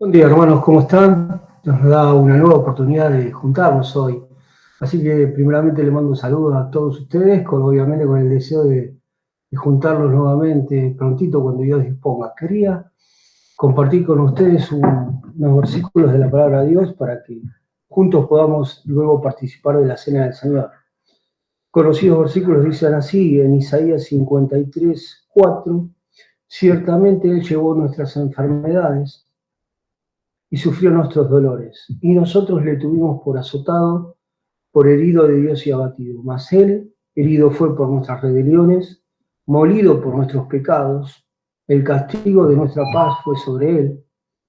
Buen día, hermanos, ¿cómo están? Nos da una nueva oportunidad de juntarnos hoy. Así que primeramente le mando un saludo a todos ustedes, obviamente con el deseo de juntarlos nuevamente prontito cuando Dios disponga. Quería compartir con ustedes unos versículos de la palabra de Dios para que juntos podamos luego participar de la cena del Señor. Conocidos versículos dicen así en Isaías 53:4: ciertamente Él llevó nuestras enfermedades y sufrió nuestros dolores, y nosotros le tuvimos por azotado, por herido de Dios y abatido. Mas Él herido fue por nuestras rebeliones, molido por nuestros pecados. El castigo de nuestra paz fue sobre Él,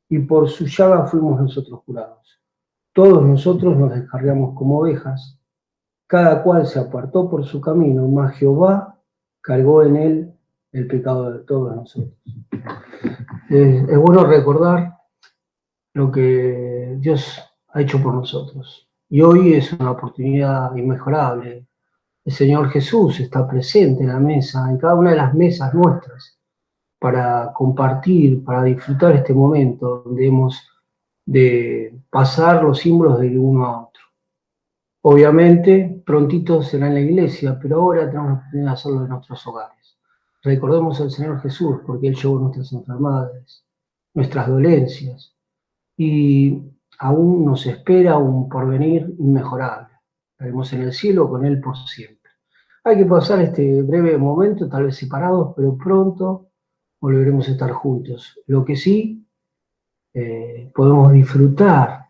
y por su llaga fuimos nosotros curados. Todos nosotros nos descarriamos como ovejas, cada cual se apartó por su camino, mas Jehová cargó en Él el pecado de todos nosotros. Es bueno recordar lo que Dios ha hecho por nosotros. Y hoy es una oportunidad inmejorable. El Señor Jesús está presente en la mesa, en cada una de las mesas nuestras, para compartir, para disfrutar este momento donde hemos de pasar los símbolos del uno a otro. Obviamente, prontito será en la iglesia, pero ahora tenemos la oportunidad de hacerlo en nuestros hogares. Recordemos al Señor Jesús, porque Él llevó nuestras enfermedades, nuestras dolencias, y aún nos espera un porvenir inmejorable. Estaremos en el cielo con Él por siempre. Hay que pasar este breve momento, tal vez separados, pero pronto volveremos a estar juntos. Lo que sí, podemos disfrutar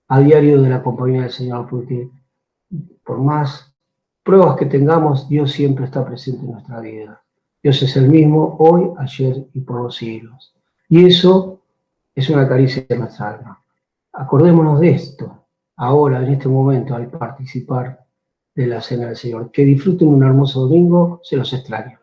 a diario de la compañía del Señor, porque por más pruebas que tengamos, Dios siempre está presente en nuestra vida. Dios es el mismo hoy, ayer y por los siglos. Y eso es una caricia de nuestra alma. Acordémonos de esto, ahora, en este momento, al participar de la cena del Señor. Que disfruten un hermoso domingo, se los extraño.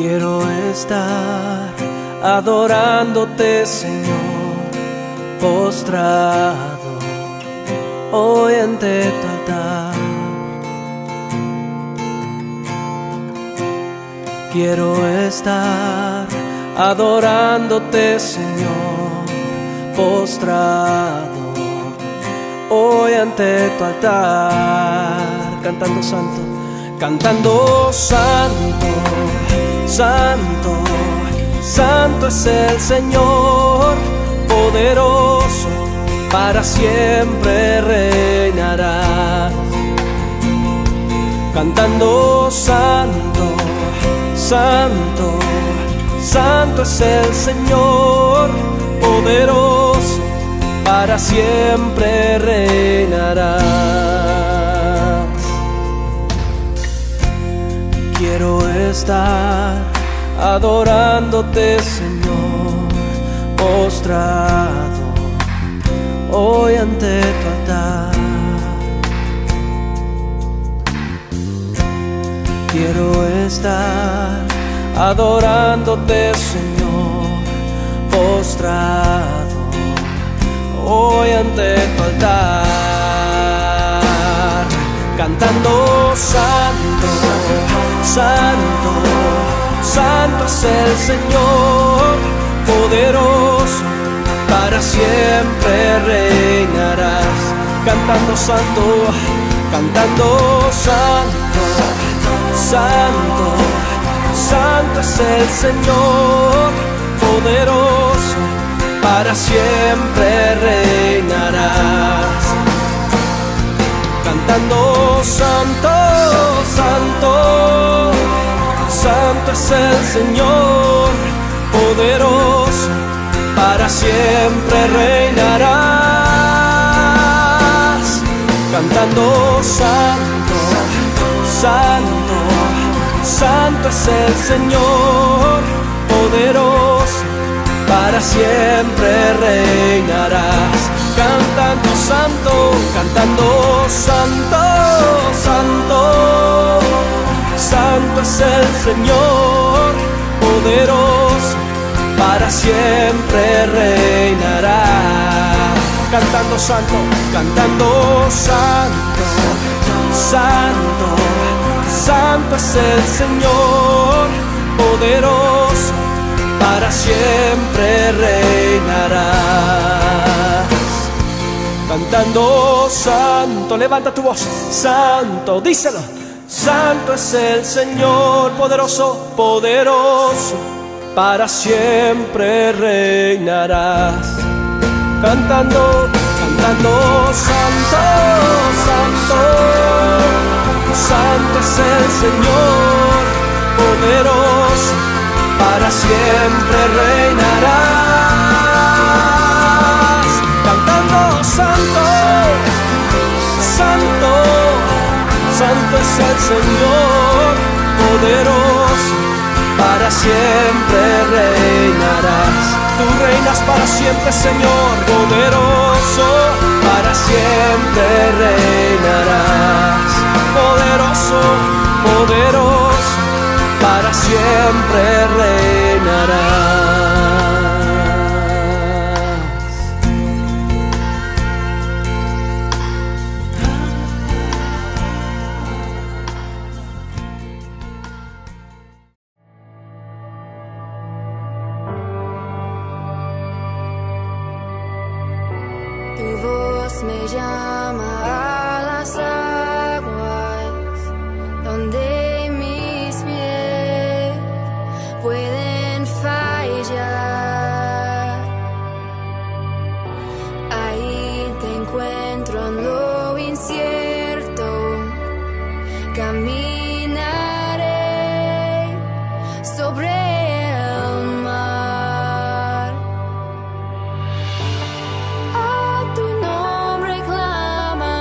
Quiero estar adorándote, Señor, postrado hoy ante tu altar. Quiero estar adorándote, Señor, postrado hoy ante tu altar. Cantando santo, cantando santo, santo, santo es el Señor, poderoso, para siempre reinarás. Cantando santo, santo, santo es el Señor, poderoso, para siempre reinarás. Quiero estar adorándote, Señor, postrado hoy ante tu altar. Quiero estar adorándote, Señor, postrado hoy ante tu altar. Cantando santo, santo, santo es el Señor, poderoso, para siempre reinarás. Cantando santo, cantando santo, santo, santo es el Señor, poderoso, para siempre reinarás. Cantando santo, santo, santo es el Señor, poderoso, para siempre reinarás. Cantando santo, santo, santo es el Señor, poderoso, para siempre reinarás. Cantando santo, cantando santo, santo, santo es el Señor, poderoso, para siempre reinarás. Cantando santo, cantando santo, santo, santo es el Señor, poderoso, para siempre reinarás. Cantando santo, levanta tu voz, santo, díselo. Santo es el Señor, poderoso, poderoso, para siempre reinarás. Cantando, cantando santo, santo, santo es el Señor, poderoso, para siempre reinarás. Cantando santo, santo, santo es el Señor, poderoso, para siempre reinarás. Tú reinas para siempre, Señor, poderoso, para siempre reinarás. Poderoso, poderoso, para siempre reinarás. Tu voz me llama a las aguas, donde mis pies pueden fallar. Ahí te encuentro en lo incierto, caminaré sobre el mar. A tu nombre clama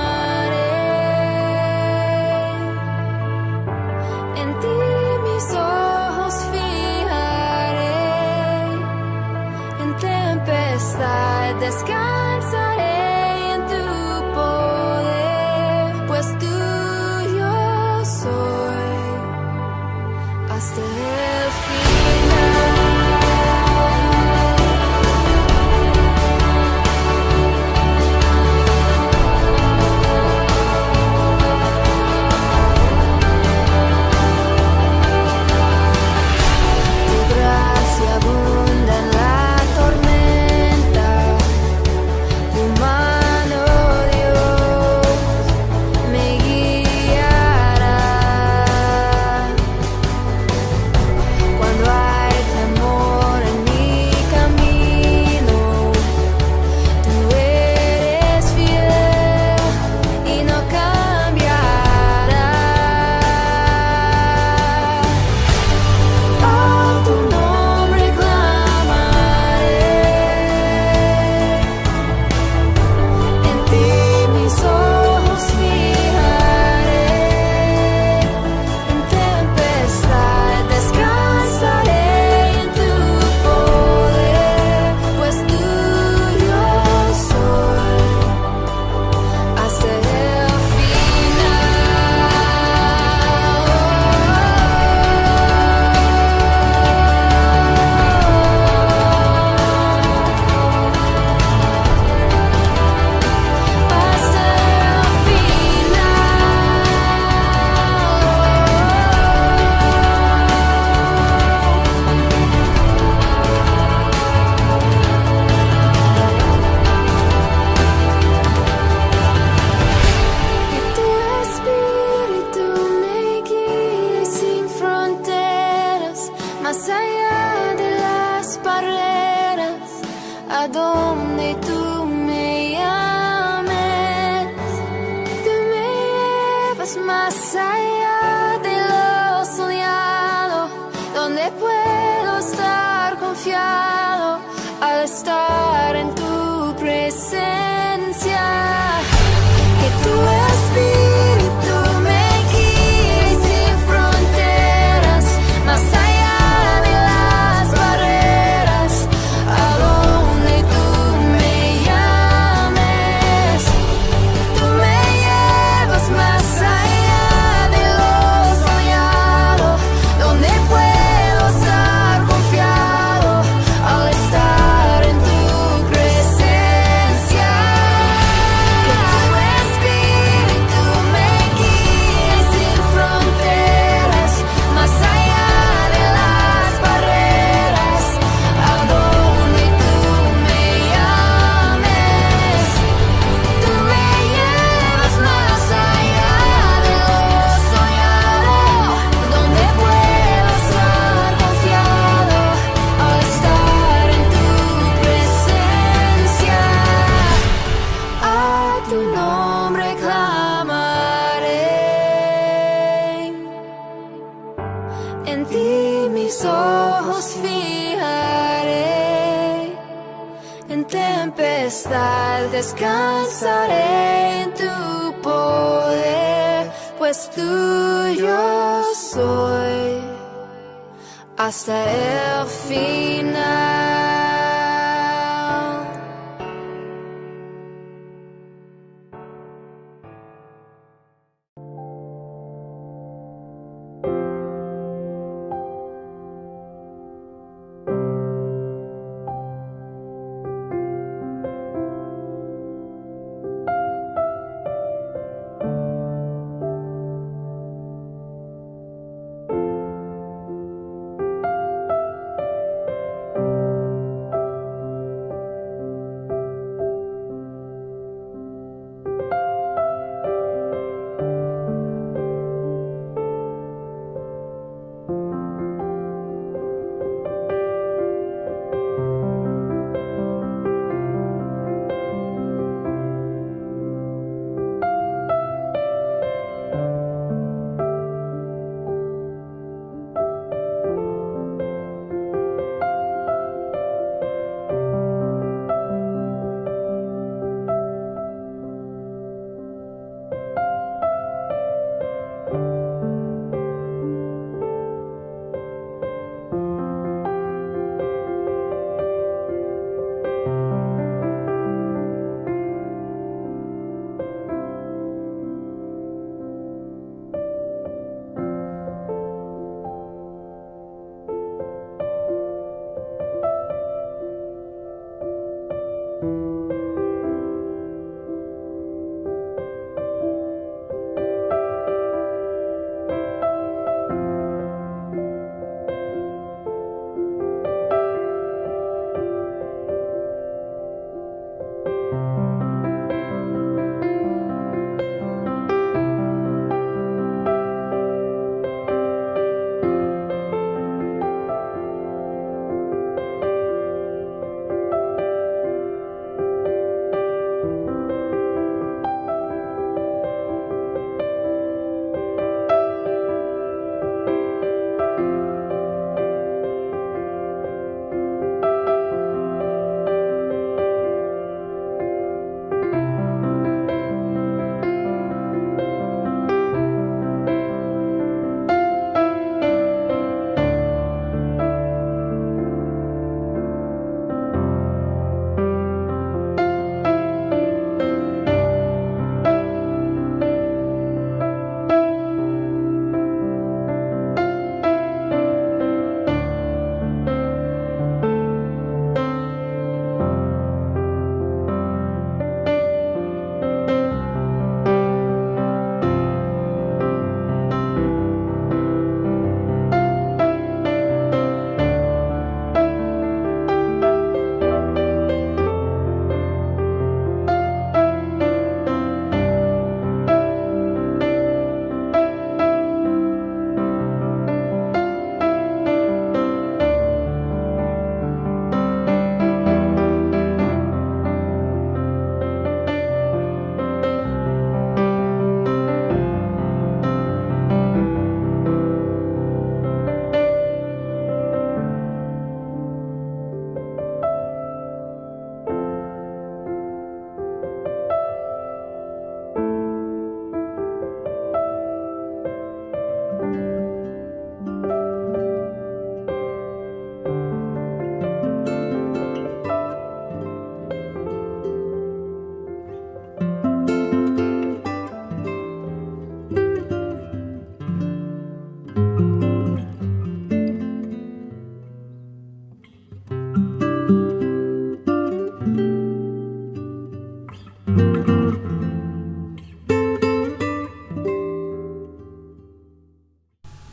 majestad, descansaré en tu poder, pues tuyo soy hasta el final.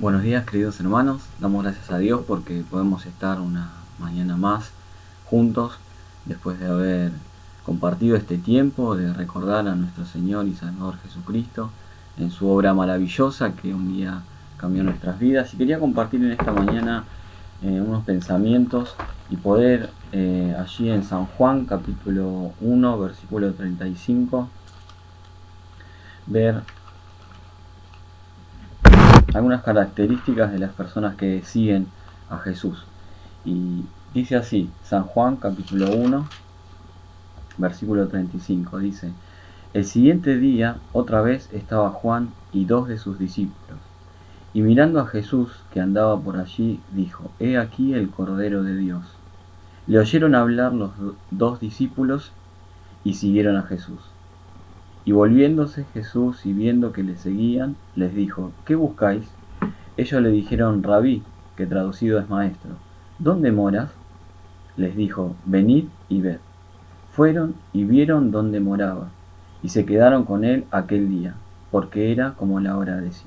Buenos días, queridos hermanos. Damos gracias a Dios porque podemos estar una mañana más juntos después de haber compartido este tiempo de recordar a nuestro Señor y Salvador Jesucristo en su obra maravillosa que un día cambió nuestras vidas. Y quería compartir en esta mañana unos pensamientos y poder allí en San Juan capítulo 1 versículo 35 ver algunas características de las personas que siguen a Jesús. Y dice así, San Juan capítulo 1 versículo 35, dice: el siguiente día otra vez estaba Juan y 2 de sus discípulos, y mirando a Jesús que andaba por allí, dijo: he aquí el Cordero de Dios. Le oyeron hablar los 2 discípulos y siguieron a Jesús. Y volviéndose Jesús y viendo que le seguían, les dijo: ¿qué buscáis? Ellos le dijeron: Rabí, que traducido es maestro, ¿dónde moras? Les dijo: venid y ved. Fueron y vieron dónde moraba, y se quedaron con él aquel día, porque era como la hora 10.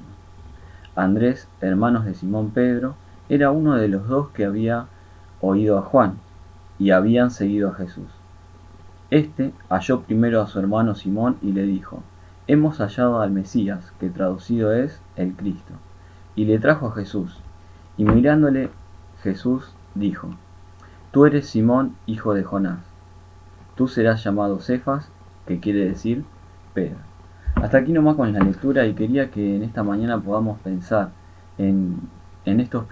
Andrés, hermanos de Simón Pedro, era uno de los 2 que había oído a Juan, y habían seguido a Jesús. Este halló primero a su hermano Simón y le dijo: hemos hallado al Mesías, que traducido es el Cristo. Y le trajo a Jesús. Y mirándole Jesús dijo: tú eres Simón, hijo de Jonás. Tú serás llamado Cefas, que quiere decir Pedro. Hasta aquí nomás con la lectura, y quería que en esta mañana podamos pensar en estos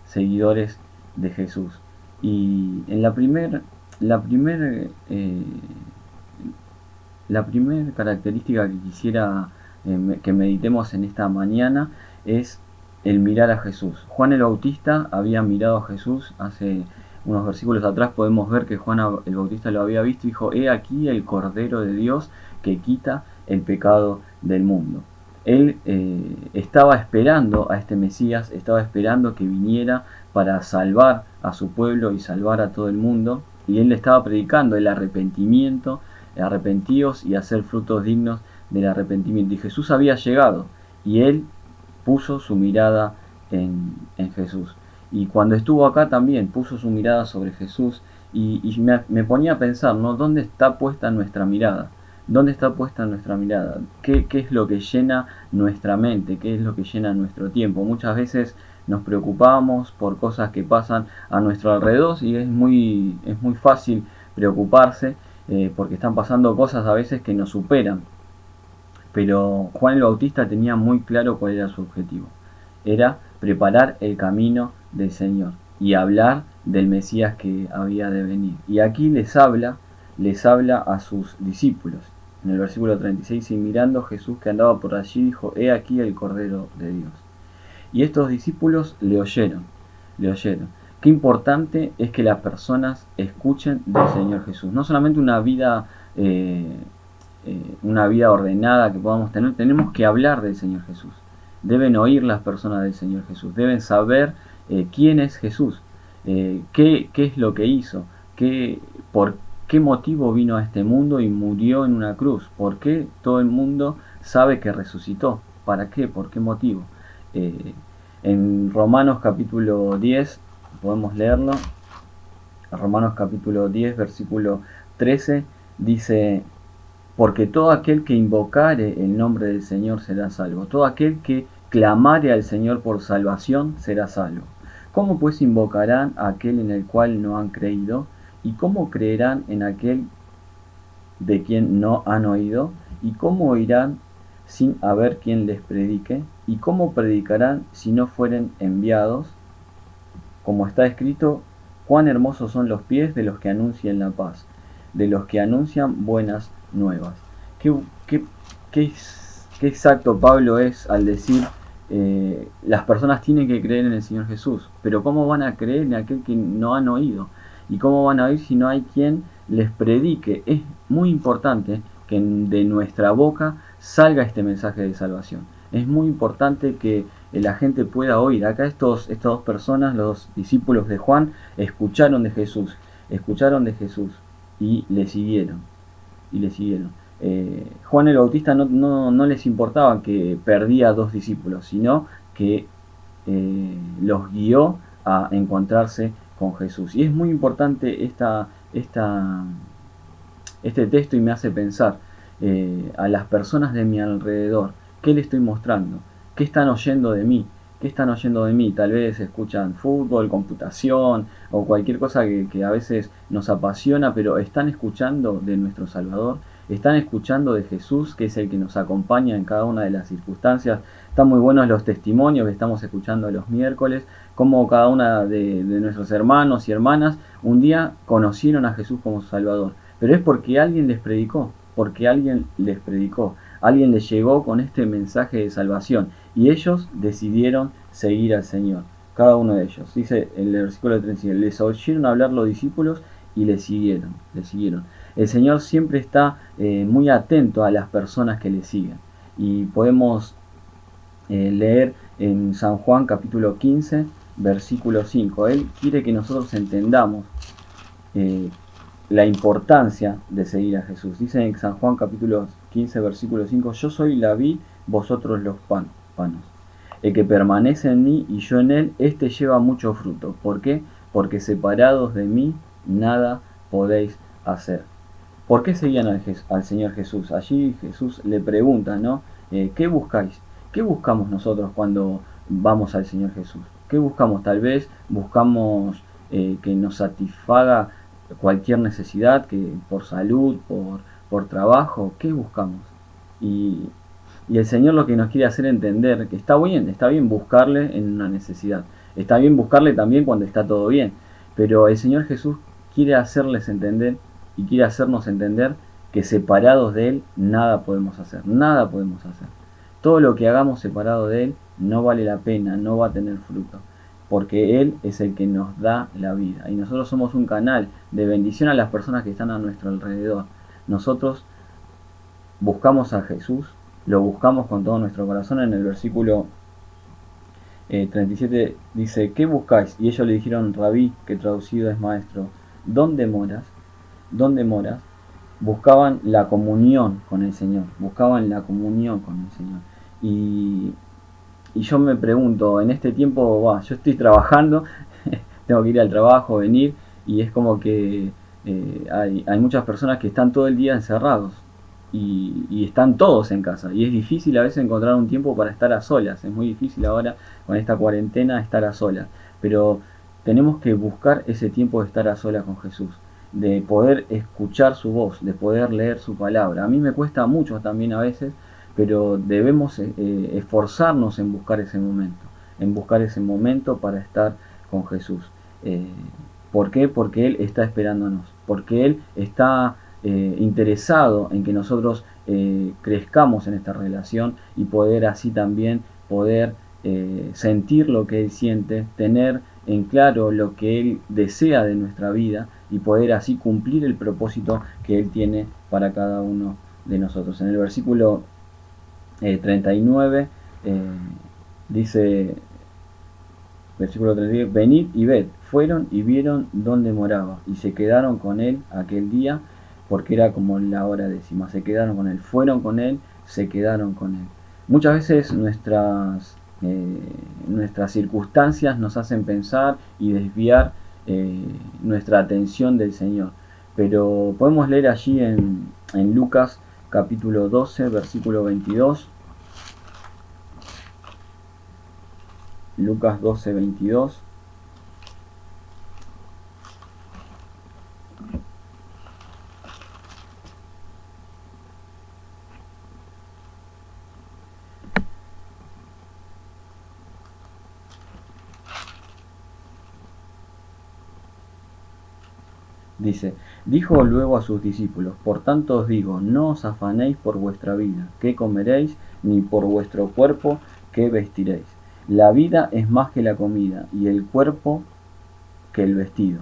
seguidores de Jesús. Y en la primera característica que quisiera que meditemos en esta mañana es el mirar a Jesús. Juan el Bautista había mirado a Jesús. Hace unos versículos atrás podemos ver que Juan el Bautista lo había visto y dijo: he aquí el Cordero de Dios que quita el pecado del mundo. Él estaba esperando a este Mesías, estaba esperando que viniera para salvar a su pueblo y salvar a todo el mundo, y él le estaba predicando el arrepentimiento: arrepentíos y hacer frutos dignos del arrepentimiento. Y Jesús había llegado, y él puso su mirada en Jesús. Y cuando estuvo acá también puso su mirada sobre Jesús, y me ponía a pensar, ¿no? ¿Dónde está puesta nuestra mirada? ¿Dónde está puesta nuestra mirada? ¿Qué es lo que llena nuestra mente? ¿Qué es lo que llena nuestro tiempo? Muchas veces nos preocupamos por cosas que pasan a nuestro alrededor, y es muy fácil preocuparse porque están pasando cosas a veces que nos superan. Pero Juan el Bautista tenía muy claro cuál era su objetivo. Era preparar el camino del Señor y hablar del Mesías que había de venir. Y aquí les habla a sus discípulos. En el versículo 36, y mirando Jesús que andaba por allí, dijo: he aquí el Cordero de Dios. Y estos discípulos le oyeron. Qué importante es que las personas escuchen del Señor Jesús. No solamente una vida ordenada que podamos tener, tenemos que hablar del Señor Jesús. Deben oír las personas del Señor Jesús, deben saber quién es Jesús, qué es lo que hizo, por qué motivo vino a este mundo y murió en una cruz, por qué todo el mundo sabe que resucitó, para qué, por qué motivo. En Romanos capítulo 10, podemos leerlo, Romanos capítulo 10, versículo 13, dice: porque todo aquel que invocare el nombre del Señor será salvo. Todo aquel que clamare al Señor por salvación será salvo. ¿Cómo pues invocarán a aquel en el cual no han creído? ¿Y cómo creerán en aquel de quien no han oído? ¿Y cómo oirán sin haber quien les predique? ¿Y cómo predicarán si no fueren enviados? Como está escrito: cuán hermosos son los pies de los que anuncian la paz, de los que anuncian buenas nuevas. Qué exacto Pablo es al decir las personas tienen que creer en el Señor Jesús, pero ¿cómo van a creer en aquel que no han oído? ¿Y cómo van a oír si no hay quien les predique? Es muy importante que de nuestra boca salga este mensaje de salvación. Es muy importante que la gente pueda oír. Acá estas 2 personas, los discípulos de Juan, escucharon de Jesús y le siguieron. Juan el Bautista no les importaba que perdía 2 discípulos, sino que los guió a encontrarse con Jesús. Y es muy importante este texto, y me hace pensar a las personas de mi alrededor. ¿Qué le estoy mostrando? ¿Qué están oyendo de mí? Tal vez escuchan fútbol, computación o cualquier cosa que a veces nos apasiona, pero ¿están escuchando de nuestro Salvador? ¿Están escuchando de Jesús, que es el que nos acompaña en cada una de las circunstancias? Están muy buenos los testimonios que estamos escuchando los miércoles, como cada una de nuestros hermanos y hermanas un día conocieron a Jesús como su Salvador. pero es porque alguien les predicó, alguien les llegó con este mensaje de salvación y ellos decidieron seguir al Señor, cada uno de ellos. Dice el versículo 37, les oyeron hablar los discípulos y le siguieron. El Señor siempre está muy atento a las personas que le siguen, y podemos leer en San Juan capítulo 15, versículo 5. Él quiere que nosotros entendamos la importancia de seguir a Jesús. Dice en San Juan capítulo 15, versículo 5, yo soy la vid, vosotros los panos. El que permanece en mí y yo en él, éste lleva mucho fruto. ¿Por qué? Porque separados de mí, nada podéis hacer. ¿Por qué seguían al Señor Jesús? Allí Jesús le pregunta, ¿no? ¿Qué buscáis? ¿Qué buscamos nosotros cuando vamos al Señor Jesús? ¿Qué buscamos? Tal vez buscamos que nos satisfaga cualquier necesidad, que por salud, por trabajo. ¿Qué buscamos? Y el Señor lo que nos quiere hacer entender que está bien buscarle en una necesidad, está bien buscarle también cuando está todo bien, pero el Señor Jesús quiere hacerles entender y quiere hacernos entender que separados de Él nada podemos hacer. Todo lo que hagamos separado de Él no vale la pena, no va a tener fruto, porque Él es el que nos da la vida y nosotros somos un canal de bendición a las personas que están a nuestro alrededor. Nosotros buscamos a Jesús, lo buscamos con todo nuestro corazón. En el versículo 37 dice, ¿qué buscáis? Y ellos le dijeron, Rabí, que traducido es maestro, ¿dónde moras? Buscaban la comunión con el Señor, y yo me pregunto, en este tiempo, yo estoy trabajando, tengo que ir al trabajo, venir, y es como que hay muchas personas que están todo el día encerrados, y están todos en casa, y es difícil a veces encontrar un tiempo para estar a solas. Es muy difícil ahora con esta cuarentena estar a solas, pero tenemos que buscar ese tiempo de estar a solas con Jesús, de poder escuchar su voz, de poder leer su palabra. A mí me cuesta mucho también a veces, pero debemos esforzarnos en buscar ese momento para estar con Jesús. ¿Por qué? Porque Él está esperándonos, porque Él está interesado en que nosotros crezcamos en esta relación y poder así también sentir lo que Él siente, tener en claro lo que Él desea de nuestra vida y poder así cumplir el propósito que Él tiene para cada uno de nosotros. En el versículo 39 dice, versículo 39, venid y ved, fueron y vieron dónde moraba y se quedaron con Él aquel día, porque era como la hora décima. Se quedaron con Él, fueron con Él, se quedaron con Él. Muchas veces nuestras circunstancias nos hacen pensar y desviar nuestra atención del Señor, pero podemos leer allí en Lucas capítulo 12, versículo 22. Lucas 12, 22. Dice, dijo luego a sus discípulos, por tanto os digo, no os afanéis por vuestra vida, qué comeréis, ni por vuestro cuerpo, qué vestiréis. La vida es más que la comida, y el cuerpo que el vestido.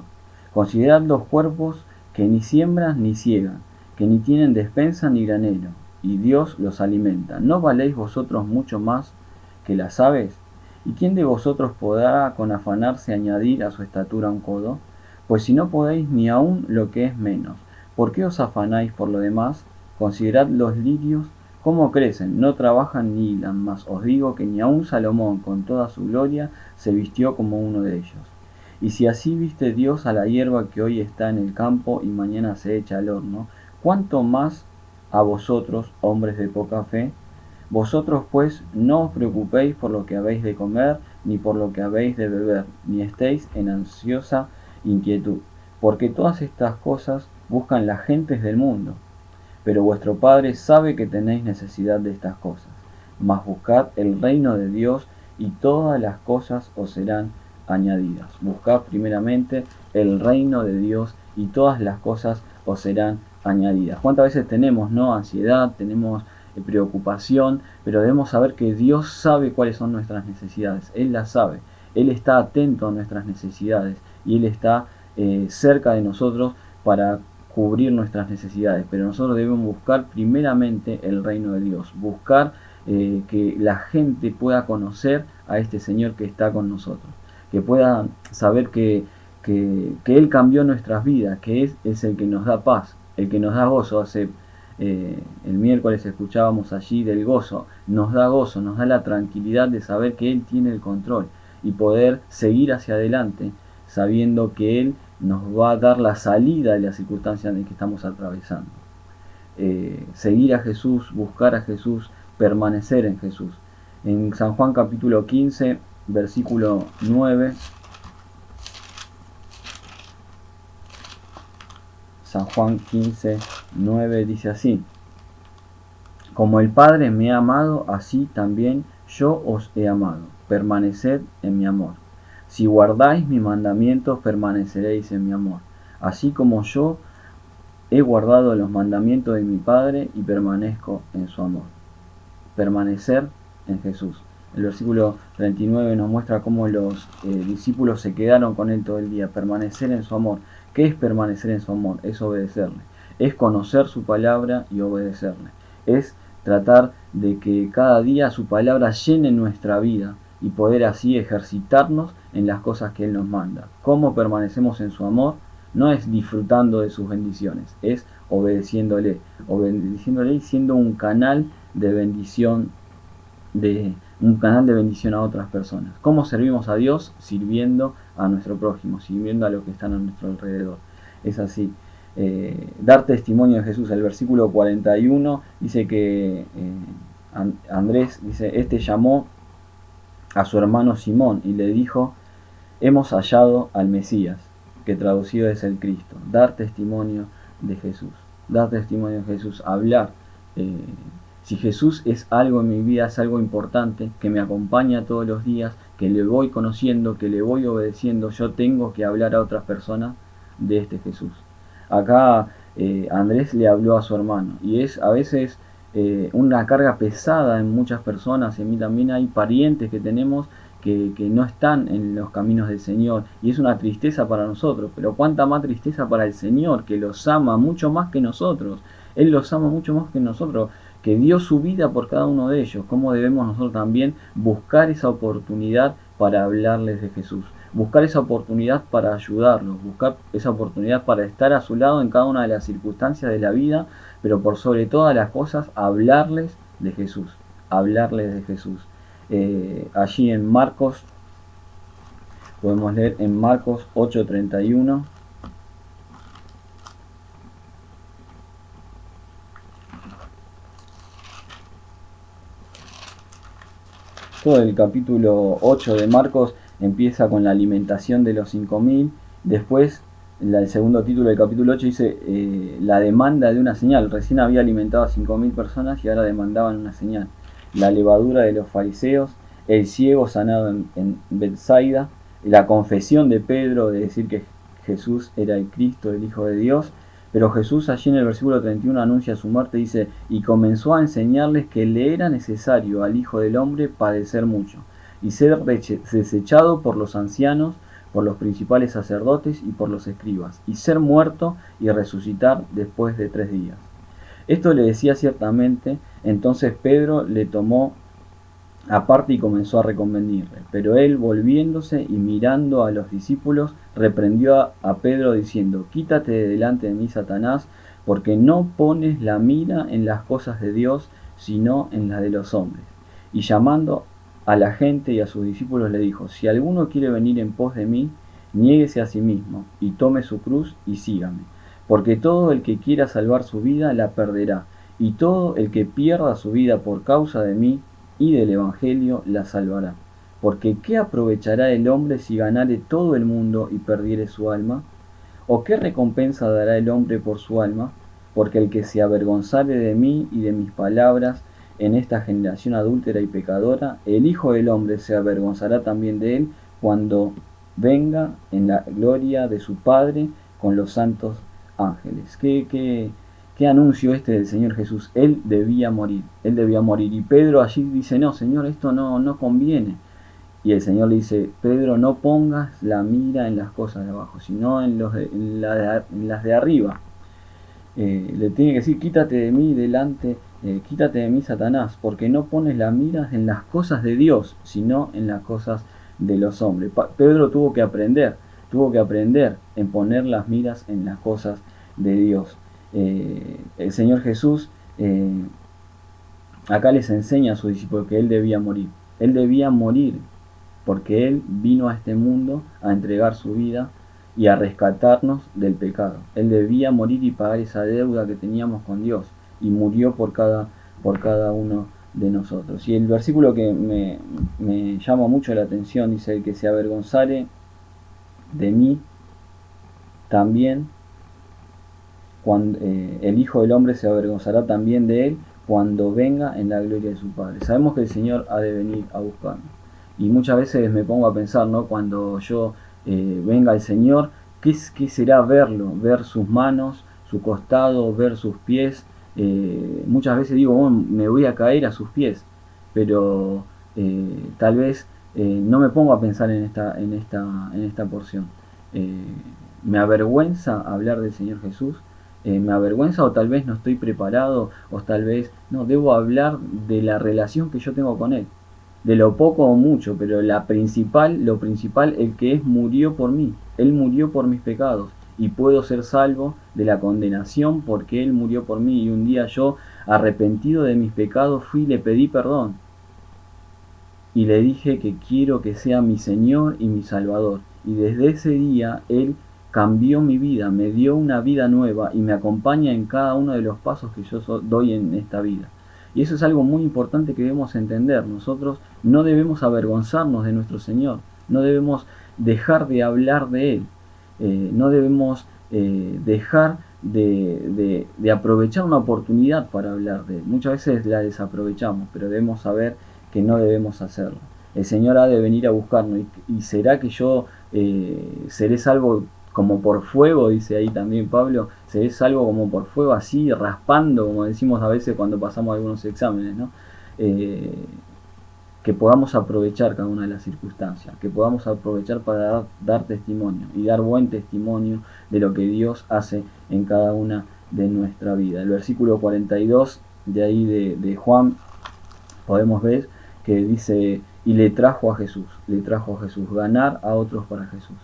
Considerad los cuerpos que ni siembran ni ciegan, que ni tienen despensa ni granero, y Dios los alimenta. ¿No valéis vosotros mucho más que las aves? ¿Y quién de vosotros podrá con afanarse añadir a su estatura un codo? Pues si no podéis ni aun lo que es menos, ¿por qué os afanáis por lo demás? Considerad los lirios, cómo crecen, no trabajan ni hilan, mas os digo que ni aun Salomón con toda su gloria se vistió como uno de ellos. Y si así viste Dios a la hierba que hoy está en el campo y mañana se echa al horno, ¿cuánto más a vosotros, hombres de poca fe? Vosotros pues no os preocupéis por lo que habéis de comer, ni por lo que habéis de beber, ni estéis en ansiosa inquietud, porque todas estas cosas buscan las gentes del mundo, pero vuestro Padre sabe que tenéis necesidad de estas cosas. Mas buscad el reino de Dios y todas las cosas os serán añadidas. Buscad primeramente el reino de Dios y todas las cosas os serán añadidas. ¿Cuántas veces tenemos, no, ansiedad, tenemos preocupación, pero debemos saber que Dios sabe cuáles son nuestras necesidades? Él las sabe, Él está atento a nuestras necesidades y Él está cerca de nosotros para cubrir nuestras necesidades, pero nosotros debemos buscar primeramente el reino de Dios, buscar que la gente pueda conocer a este Señor que está con nosotros, que pueda saber que Él cambió nuestras vidas, que es el que nos da paz, el que nos da gozo. El miércoles escuchábamos allí del gozo, nos da la tranquilidad de saber que Él tiene el control y poder seguir hacia adelante sabiendo que Él nos va a dar la salida de las circunstancias en que estamos atravesando. Seguir a Jesús, buscar a Jesús, permanecer en Jesús. En San Juan capítulo 15, versículo 9, San Juan 15, 9 dice así: como el Padre me ha amado, así también yo os he amado. Permaneced en mi amor. Si guardáis mis mandamientos, permaneceréis en mi amor, así como yo he guardado los mandamientos de mi Padre y permanezco en su amor. Permanecer en Jesús. El versículo 39 nos muestra cómo los discípulos se quedaron con Él todo el día. Permanecer en su amor. ¿Qué es permanecer en su amor? Es obedecerle. Es conocer su palabra y obedecerle. Es tratar de que cada día su palabra llene nuestra vida y poder así ejercitarnos en las cosas que Él nos manda. ¿Cómo permanecemos en su amor? No es disfrutando de sus bendiciones, es obedeciéndole y siendo un canal de bendición, a otras personas. ¿Cómo servimos a Dios? Sirviendo a nuestro prójimo, sirviendo a los que están a nuestro alrededor. Es así. Dar testimonio de Jesús. El versículo 41 dice que Andrés dice: este llamó a su hermano Simón y le dijo: hemos hallado al Mesías, que traducido es el Cristo. Dar testimonio de Jesús. Dar testimonio de Jesús. Hablar. Si Jesús es algo en mi vida, es algo importante, que me acompaña todos los días, que le voy conociendo, que le voy obedeciendo, yo tengo que hablar a otras personas de este Jesús. Acá Andrés le habló a su hermano y es a veces una carga pesada en muchas personas. En mí también hay parientes que tenemos que no están en los caminos del Señor y es una tristeza para nosotros, pero cuánta más tristeza para el Señor, que los ama mucho más que nosotros. Él los ama mucho más que nosotros, que dio su vida por cada uno de ellos. ¿Cómo debemos nosotros también buscar esa oportunidad para hablarles de Jesús? Buscar esa oportunidad para ayudarlos, buscar esa oportunidad para estar a su lado en cada una de las circunstancias de la vida, pero por sobre todas las cosas, hablarles de Jesús, hablarles de Jesús. Allí en Marcos, podemos leer en Marcos 8:31, todo el capítulo 8 de Marcos empieza con la alimentación de los 5.000. Después, el segundo título del capítulo 8 dice la demanda de una señal. Recién había alimentado a 5.000 personas y ahora demandaban una señal. La levadura de los fariseos, el ciego sanado en Betsaida, la confesión de Pedro de decir que Jesús era el Cristo, el Hijo de Dios. Pero Jesús allí en el versículo 31 anuncia su muerte, dice: y comenzó a enseñarles que le era necesario al Hijo del Hombre padecer mucho, y ser desechado por los ancianos, por los principales sacerdotes y por los escribas, y ser muerto y resucitar después de 3 días. Esto le decía ciertamente. Entonces Pedro le tomó aparte y comenzó a reconvenirle. Pero él, volviéndose y mirando a los discípulos, reprendió a Pedro diciendo: quítate de delante de mí, Satanás, porque no pones la mira en las cosas de Dios, sino en las de los hombres. Y llamando a la gente y a sus discípulos le dijo: si alguno quiere venir en pos de mí, niéguese a sí mismo, y tome su cruz y sígame. Porque todo el que quiera salvar su vida, la perderá, y todo el que pierda su vida por causa de mí y del Evangelio, la salvará. Porque ¿qué aprovechará el hombre si ganare todo el mundo y perdiere su alma? ¿O qué recompensa dará el hombre por su alma? Porque el que se avergonzare de mí y de mis palabras en esta generación adúltera y pecadora, el Hijo del Hombre se avergonzará también de él cuando venga en la gloria de su Padre con los santos ángeles. Qué qué anuncio este del Señor Jesús. Él debía morir, Él debía morir. Y Pedro allí dice, no, Señor, esto no conviene. Y el Señor le dice, Pedro, no pongas la mira en las cosas de abajo, sino en las de arriba. Le tiene que decir, quítate de mí quítate de mí, Satanás, porque no pones la mira en las cosas de Dios, sino en las cosas de los hombres. Pedro tuvo que aprender en poner las miras en las cosas de Dios. El Señor Jesús acá les enseña a sus discípulos que Él debía morir. Él debía morir porque Él vino a este mundo a entregar su vida y a rescatarnos del pecado. Él debía morir y pagar esa deuda que teníamos con Dios, y murió por cada uno de nosotros. Y el versículo que me llama mucho la atención dice, el que se avergonzare de mí, también cuando el Hijo del Hombre se avergonzará también de él cuando venga en la gloria de su Padre. Sabemos que el Señor ha de venir a buscarnos. Y muchas veces me pongo a pensar, ¿no? Cuando yo venga el Señor, ¿qué será verlo? Ver sus manos, su costado, ver sus pies. Muchas veces digo, oh, me voy a caer a sus pies, pero tal vez no me pongo a pensar en esta porción. Me avergüenza hablar del Señor Jesús, me avergüenza, o tal vez no estoy preparado, o tal vez no, debo hablar de la relación que yo tengo con Él, de lo poco o mucho, pero lo principal, el que es murió por mí. Él murió por mis pecados y puedo ser salvo de la condenación porque Él murió por mí. Y un día yo, arrepentido de mis pecados, fui y le pedí perdón y le dije que quiero que sea mi Señor y mi Salvador. Y desde ese día Él cambió mi vida, me dio una vida nueva y me acompaña en cada uno de los pasos que yo doy en esta vida. Y eso es algo muy importante que debemos entender. Nosotros no debemos avergonzarnos de nuestro Señor, no debemos dejar de hablar de Él, no debemos dejar de aprovechar una oportunidad para hablar de Él. Muchas veces la desaprovechamos, pero debemos saber que no debemos hacerlo. El Señor ha de venir a buscarnos, y será que yo seré salvo como por fuego, dice ahí también Pablo, seré salvo como por fuego, así raspando, como decimos a veces cuando pasamos algunos exámenes, ¿no? Que podamos aprovechar cada una de las circunstancias, que podamos aprovechar para dar testimonio y dar buen testimonio de lo que Dios hace en cada una de nuestra vida. El versículo 42 de ahí de Juan podemos ver que dice, y le trajo a Jesús, ganar a otros para Jesús.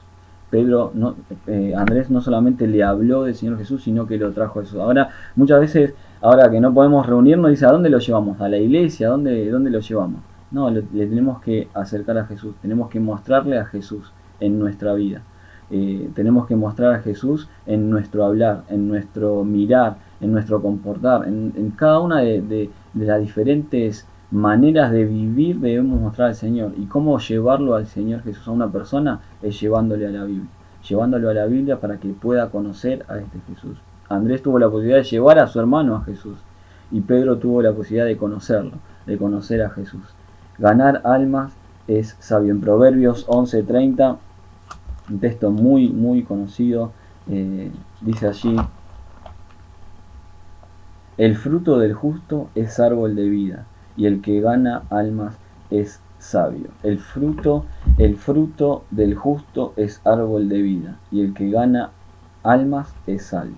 Andrés no solamente le habló del Señor Jesús, sino que lo trajo a Jesús. Ahora, muchas veces, ahora que no podemos reunirnos, dice, ¿a dónde lo llevamos? ¿A la iglesia? ¿Dónde lo llevamos? No, le tenemos que acercar a Jesús, tenemos que mostrarle a Jesús en nuestra vida. Tenemos que mostrar a Jesús en nuestro hablar, en nuestro mirar, en nuestro comportar, en cada una de las diferentes maneras de vivir debemos mostrar al Señor. Y cómo llevarlo al Señor Jesús a una persona es llevándole a la Biblia, para que pueda conocer a este Jesús. Andrés tuvo la posibilidad de llevar a su hermano a Jesús, y Pedro tuvo la posibilidad de conocerlo, de conocer a Jesús. Ganar almas es sabio. En Proverbios 11:30, un texto muy muy conocido, dice allí, el fruto del justo es árbol de vida, y el que gana almas es sabio. El fruto del justo es árbol de vida, y el que gana almas es sabio.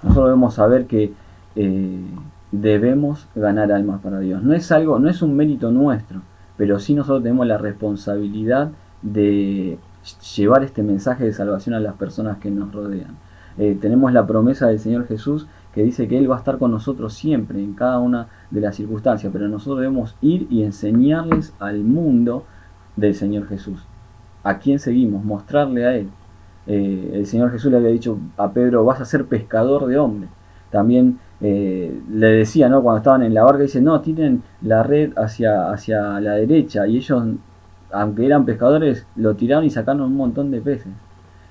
Nosotros debemos saber que debemos ganar almas para Dios. No es un mérito nuestro, pero sí nosotros tenemos la responsabilidad de llevar este mensaje de salvación a las personas que nos rodean. Tenemos la promesa del Señor Jesús, que dice que Él va a estar con nosotros siempre, en cada una de las circunstancias, pero nosotros debemos ir y enseñarles al mundo del Señor Jesús. ¿A quién seguimos? Mostrarle a Él. El Señor Jesús le había dicho a Pedro, vas a ser pescador de hombres. También le decía, ¿no?, cuando estaban en la barca, dice, no, tiren la red hacia la derecha, y ellos, aunque eran pescadores, lo tiraron y sacaron un montón de peces.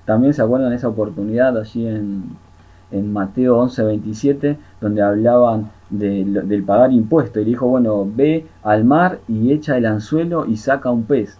También se acuerdan de esa oportunidad allí en Mateo 11:27, donde hablaban del pagar impuestos, y le dijo, bueno, ve al mar y echa el anzuelo y saca un pez,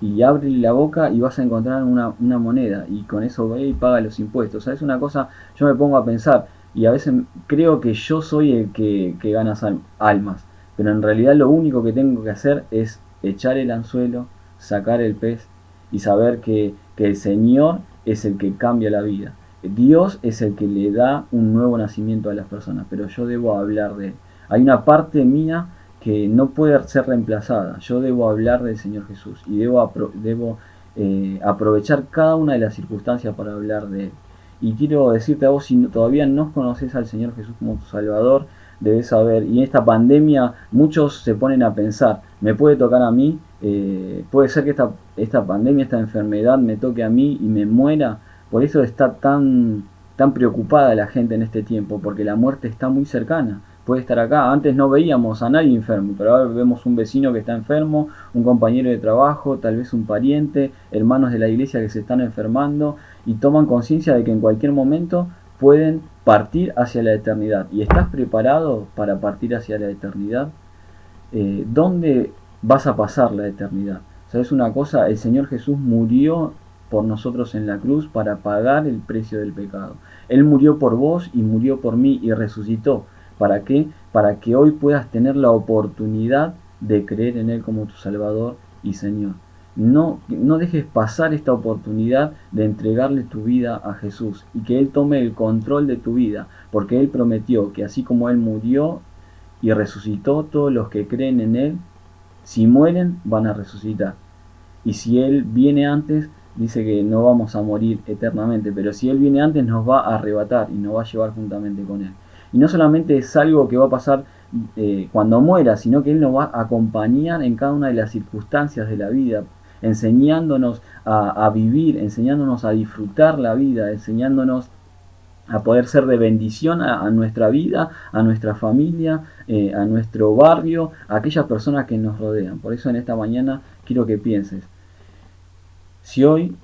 y abre la boca y vas a encontrar una moneda, y con eso ve y paga los impuestos. O sea, es una cosa, yo me pongo a pensar, y a veces creo que yo soy el que gana almas, pero en realidad lo único que tengo que hacer es echar el anzuelo, sacar el pez y saber que el Señor es el que cambia la vida. Dios es el que le da un nuevo nacimiento a las personas, pero yo debo hablar de Él. Hay una parte mía que no puede ser reemplazada. Yo debo hablar del Señor Jesús y debo aprovechar cada una de las circunstancias para hablar de Él. Y quiero decirte a vos, si todavía no conoces al Señor Jesús como tu Salvador, debes saber, y en esta pandemia muchos se ponen a pensar, ¿me puede tocar a mí? ¿Puede ser que esta pandemia, esta enfermedad me toque a mí y me muera? Por eso está tan preocupada la gente en este tiempo, porque la muerte está muy cercana. Puede estar acá. Antes no veíamos a nadie enfermo, pero ahora vemos un vecino que está enfermo, un compañero de trabajo, tal vez un pariente, hermanos de la iglesia que se están enfermando y toman conciencia de que en cualquier momento pueden partir hacia la eternidad. ¿Y estás preparado para partir hacia la eternidad? ¿Dónde vas a pasar la eternidad? ¿Sabes una cosa? El Señor Jesús murió por nosotros en la cruz para pagar el precio del pecado. Él murió por vos y murió por mí y resucitó. ¿Para qué? Para que hoy puedas tener la oportunidad de creer en Él como tu Salvador y Señor. No dejes pasar esta oportunidad de entregarle tu vida a Jesús y que Él tome el control de tu vida, porque Él prometió que así como Él murió y resucitó, todos los que creen en Él, si mueren, van a resucitar. Y si Él viene antes, dice que no vamos a morir eternamente, pero si Él viene antes nos va a arrebatar y nos va a llevar juntamente con Él. Y no solamente es algo que va a pasar cuando muera, sino que Él nos va a acompañar en cada una de las circunstancias de la vida, enseñándonos a vivir, enseñándonos a disfrutar la vida, enseñándonos a poder ser de bendición a nuestra vida, a nuestra familia, a nuestro barrio, a aquellas personas que nos rodean. Por eso en esta mañana quiero que pienses, si hoy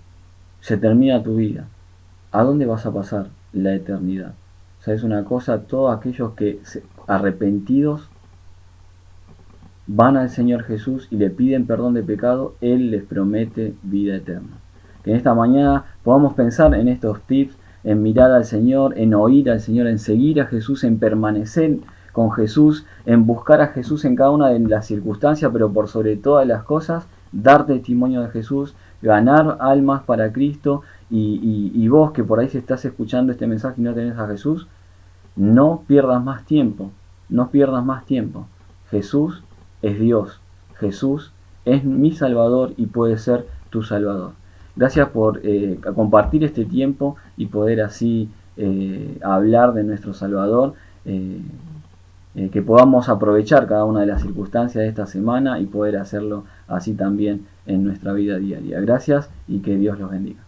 se termina tu vida, ¿a dónde vas a pasar la eternidad? ¿Sabes una cosa? Todos aquellos que arrepentidos van al Señor Jesús y le piden perdón de pecado, Él les promete vida eterna. Que en esta mañana podamos pensar en estos tips, en mirar al Señor, en oír al Señor, en seguir a Jesús, en permanecer con Jesús, en buscar a Jesús en cada una de las circunstancias, pero por sobre todas las cosas, dar testimonio de Jesús, ganar almas para Cristo. Y vos que por ahí si estás escuchando este mensaje y no tenés a Jesús, no pierdas más tiempo, no pierdas más tiempo. Jesús es Dios, Jesús es mi Salvador y puede ser tu Salvador. Gracias por compartir este tiempo y poder así hablar de nuestro Salvador, que podamos aprovechar cada una de las circunstancias de esta semana y poder hacerlo así también en nuestra vida diaria. Gracias y que Dios los bendiga.